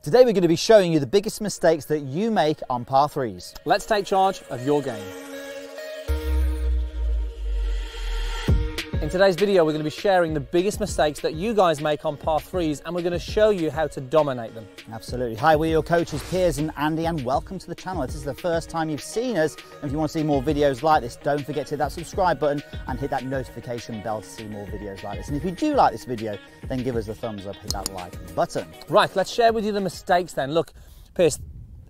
Today we're going to be showing you the biggest mistakes that you make on par threes. Let's take charge of your game. In today's video, we're going to be sharing the biggest mistakes that you guys make on par threes, and we're going to show you how to dominate them. Absolutely. Hi, we're your coaches, Piers and Andy, and welcome to the channel. If this is the first time you've seen us, and if you want to see more videos like this, don't forget to hit that subscribe button and hit that notification bell to see more videos like this. And if you do like this video, then give us a thumbs up, hit that like button. Right, let's share with you the mistakes then. Look, Piers,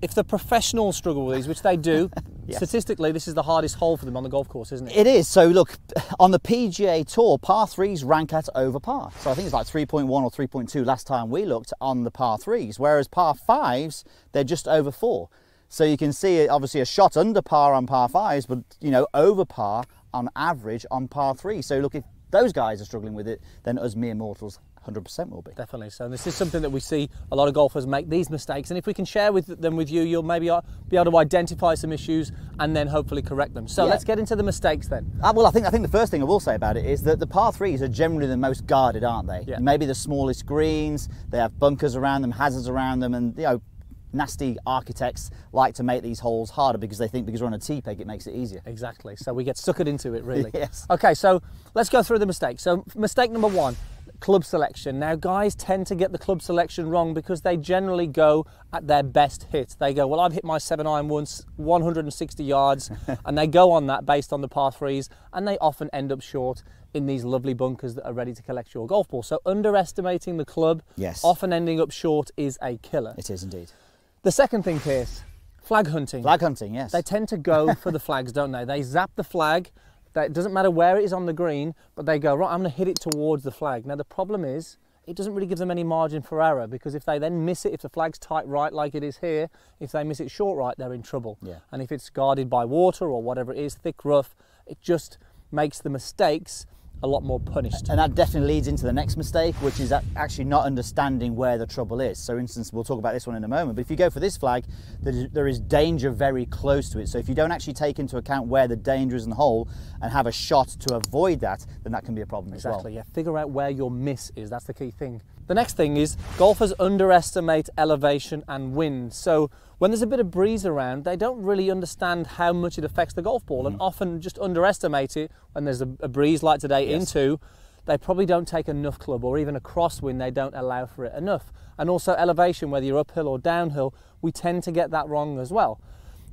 if the professionals struggle with these, which they do, yes. Statistically, this is the hardest hole for them on the golf course, isn't it? It is. So look, on the PGA Tour, par threes rank at over par. So I think it's like 3.1 or 3.2 last time we looked on the par threes, whereas par fives, they're just over 4. So you can see obviously a shot under par on par fives, but you know, over par on average on par threes. So look, if those guys are struggling with it, then us mere mortals 100% will be. Definitely. So this is something that we see a lot of golfers make these mistakes, and if we can share them with you, you'll maybe be able to identify some issues and then hopefully correct them. So let's get into the mistakes then. Well, I think the first thing I will say about it is that the par threes are generally the most guarded, aren't they? Yeah. Maybe the smallest greens, they have bunkers around them, hazards around them, and you know, nasty architects like to make these holes harder because they think because we're on a tee peg it makes it easier. Exactly. So we get suckered into it, really. Yes. Okay, so let's go through the mistakes. So mistake number 1. Club selection. Now guys tend to get the club selection wrong because they generally go at their best hit. They go, well, I've hit my 7-iron once 160 yards and they go on that based on the par threes, and they often end up short in these lovely bunkers that are ready to collect your golf ball. So underestimating the club, yes, often ending up short, is a killer. It is indeed. The second thing, Piers, flag hunting. Flag hunting, yes. They tend to go for the flags, don't they? They zap the flag. It doesn't matter where it is on the green, but they go, right, I'm going to hit it towards the flag. Now the problem is, it doesn't really give them any margin for error, because if they then miss it, if the flag's tight right like it is here, if they miss it short right, they're in trouble. Yeah. And if it's guarded by water or whatever it is, thick rough, it just makes the mistakes a lot more punished. And that definitely leads into the next mistake, which is actually not understanding where the trouble is. So for instance, we'll talk about this one in a moment, but if you go for this flag, there is danger very close to it. So if you don't actually take into account where the danger is in the hole and have a shot to avoid that, then that can be a problem as well. Exactly, yeah. Figure out where your miss is. That's the key thing. The next thing is golfers underestimate elevation and wind. So when there's a bit of breeze around, they don't really understand how much it affects the golf ball, and often just underestimate it when there's a breeze like today. Yes. Into, they probably don't take enough club, or even a crosswind, they don't allow for it enough. And also elevation, whether you're uphill or downhill, we tend to get that wrong as well.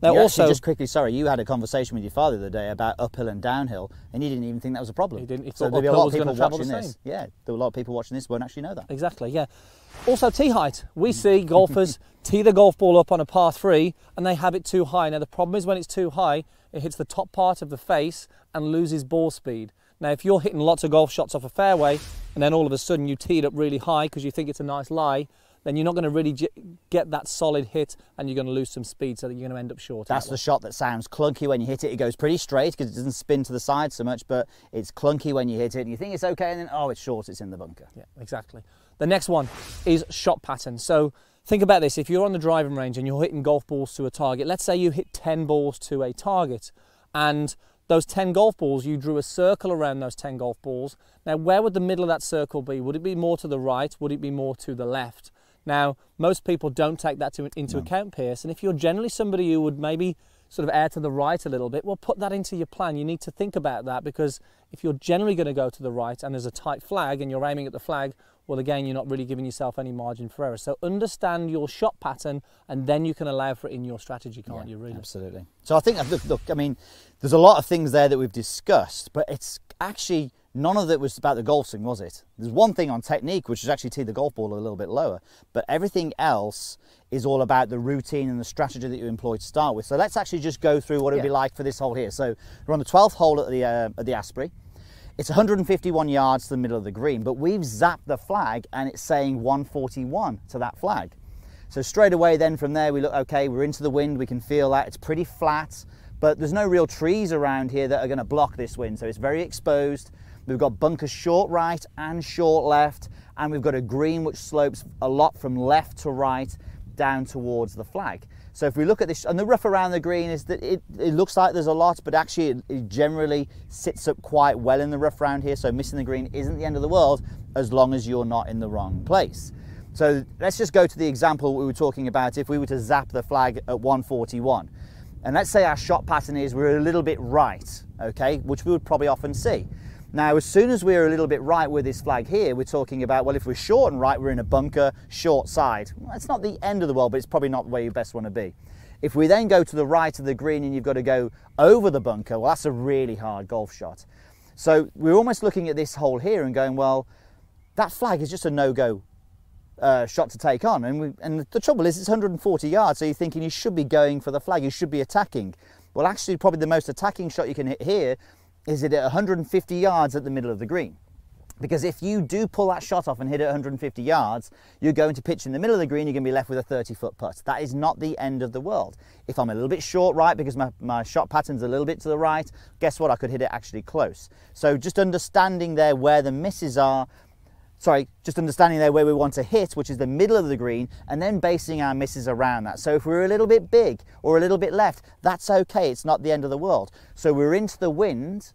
Now also, just quickly, sorry, you had a conversation with your father the other day about uphill and downhill, and he didn't even think that was a problem. He didn't. He so thought there'll be a lot of people watching this. Yeah, there were a lot of people watching this who won't actually know that. Exactly, yeah. Also tee height. We see golfers tee the golf ball up on a par 3 and they have it too high. Now the problem is when it's too high, it hits the top part of the face and loses ball speed. Now if you're hitting lots of golf shots off a fairway and then all of a sudden you tee it up really high because you think it's a nice lie, then you're not going to really get that solid hit, and you're going to lose some speed, so that you're going to end up short. That's the shot that sounds clunky when you hit it. It goes pretty straight because it doesn't spin to the side so much, but it's clunky when you hit it and you think it's okay, and then, oh, it's short, it's in the bunker. Yeah, exactly. The next one is shot pattern. So think about this. If you're on the driving range and you're hitting golf balls to a target, let's say you hit 10 balls to a target, and those 10 golf balls, you drew a circle around those 10 golf balls. Now, where would the middle of that circle be? Would it be more to the right? Would it be more to the left? Now, most people don't take that into account, Piers, and if you're generally somebody who would maybe sort of err to the right a little bit, well, put that into your plan. You need to think about that, because if you're generally going to go to the right and there's a tight flag and you're aiming at the flag, well, again, you're not really giving yourself any margin for error. So understand your shot pattern, and then you can allow for it in your strategy, can't you, really? Absolutely. So I think, look, I mean, there's a lot of things there that we've discussed, but it's actually, none of it was about the golf swing, was it? There's one thing on technique, which is actually tee the golf ball a little bit lower, but everything else is all about the routine and the strategy that you employ to start with. So let's actually just go through what it would be like for this hole here. So we're on the 12th hole at the Asprey. It's 151 yards to the middle of the green, but we've zapped the flag and it's saying 141 to that flag. So straight away then from there we look, okay, we're into the wind, we can feel that, it's pretty flat, but there's no real trees around here that are going to block this wind, so it's very exposed. We've got bunkers short right and short left, and we've got a green which slopes a lot from left to right down towards the flag. So if we look at this, and the rough around the green is that it looks like there's a lot, but actually it generally sits up quite well in the rough around here, so missing the green isn't the end of the world as long as you're not in the wrong place. So let's just go to the example we were talking about. If we were to zap the flag at 141, and let's say our shot pattern is we're a little bit right, okay, which we would probably often see. Now, as soon as we're a little bit right with this flag here, we're talking about, well, if we're short and right, we're in a bunker, short side. Well, it's not the end of the world, but it's probably not where you best want to be. If we then go to the right of the green and you've got to go over the bunker, well, that's a really hard golf shot. So we're almost looking at this hole here and going, well, that flag is just a no-go shot to take on, and the trouble is it's 140 yards, so you're thinking you should be going for the flag, you should be attacking. Well, actually, probably the most attacking shot you can hit here is it at 150 yards at the middle of the green, because if you do pull that shot off and hit it at 150 yards, you're going to pitch in the middle of the green, you're going to be left with a 30-foot putt. That is not the end of the world. If I'm a little bit short right because my shot pattern's a little bit to the right, guess what, I could hit it actually close. So just understanding there where the misses are, just understanding there where we want to hit, which is the middle of the green, and then basing our misses around that. So if we're a little bit big or a little bit left, that's okay, it's not the end of the world. So we're into the wind,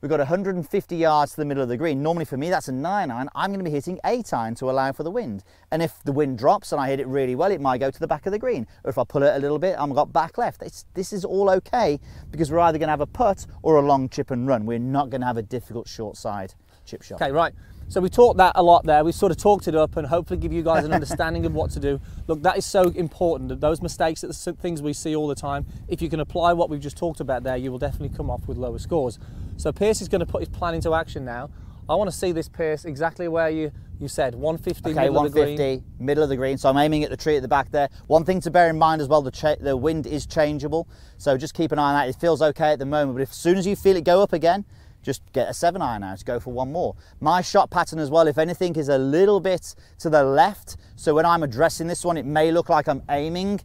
we've got 150 yards to the middle of the green. Normally for me that's a 9-iron, I'm going to be hitting 8-iron to allow for the wind. And if the wind drops and I hit it really well, it might go to the back of the green. Or if I pull it a little bit, I've got back left. This is all okay, because we're either going to have a putt or a long chip and run. We're not going to have a difficult short side chip shot. Okay, right. So we talked that a lot there. We sort of talked it up and hopefully give you guys an understanding of what to do. Look, that is so important, that those mistakes, that the things we see all the time, if you can apply what we've just talked about there, you will definitely come off with lower scores. So Piers is going to put his plan into action now. I want to see this, Piers, exactly where you said, 150, okay, middle 150, of the green. Middle of the green. So I'm aiming at the tree at the back there. One thing to bear in mind as well, the wind is changeable. So just keep an eye on that. It feels okay at the moment, but as soon as you feel it go up again, just get a 7-iron out, go for one more. My shot pattern as well, if anything, is a little bit to the left. So when I'm addressing this one, it may look like I'm aiming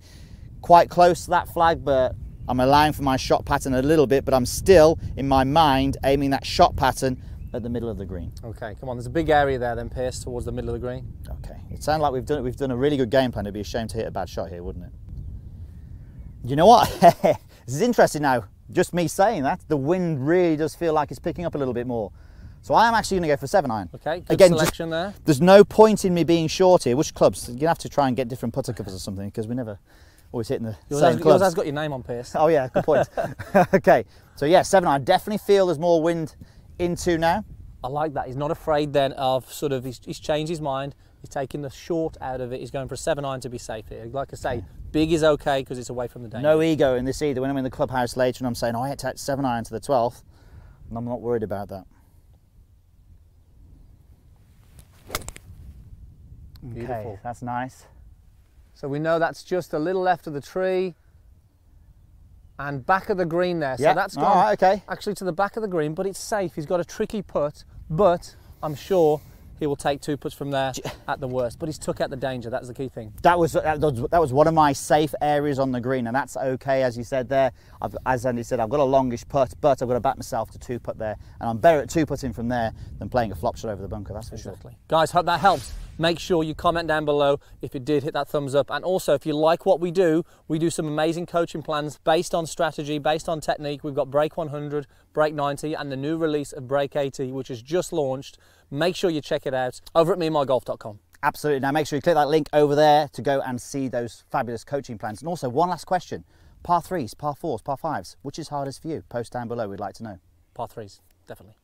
quite close to that flag, but I'm allowing for my shot pattern a little bit, but I'm still, in my mind, aiming that shot pattern at the middle of the green. Okay, come on, there's a big area there then, Piers, towards the middle of the green. Okay, it sounds like we've done a really good game plan. It'd be a shame to hit a bad shot here, wouldn't it? You know what? This is interesting now. Just me saying that, the wind really does feel like it's picking up a little bit more. So I am actually going to go for 7-iron. Okay, good selection there. There's no point in me being short here. Which clubs? You're going to have to try and get different putter covers or something, because we never always hitting the same clubs. Yours has got your name on, Piers. Oh yeah, good point. Okay, so yeah, 7-iron. Definitely feel there's more wind into now. I like that. He's not afraid then of sort of, he's changed his mind. He's taking the short out of it. He's going for a 7-iron to be safe here. Like I say, big is okay because it's away from the danger. No ego in this either. When I'm in the clubhouse later and I'm saying, oh, I hit 7-iron to the 12th, and I'm not worried about that. Beautiful. Okay, that's nice. So we know that's just a little left of the tree and back of the green there. Yeah. So that's gone okay. actually to the back of the green, but it's safe. He's got a tricky putt, but I'm sure he will take 2 putts from there at the worst. But he's took out the danger. That's the key thing. That was one of my safe areas on the green, and that's okay, as you said there. As Andy said, I've got a longish putt, but I've got to back myself to 2 putt there, and I'm better at 2 putting from there than playing a flop shot over the bunker. That's for sure. Guys, hope that helps. Make sure you comment down below if it did, hit that thumbs up. And also, if you like what we do some amazing coaching plans based on strategy, based on technique. We've got Break 100, Break 90, and the new release of Break 80, which has just launched. Make sure you check it out over at MeAndMyGolf.com. Absolutely. Now make sure you click that link over there to go and see those fabulous coaching plans. And also, one last question. Par 3s, par 4s, par 5s, which is hardest for you? Post down below, we'd like to know. Par 3s, definitely.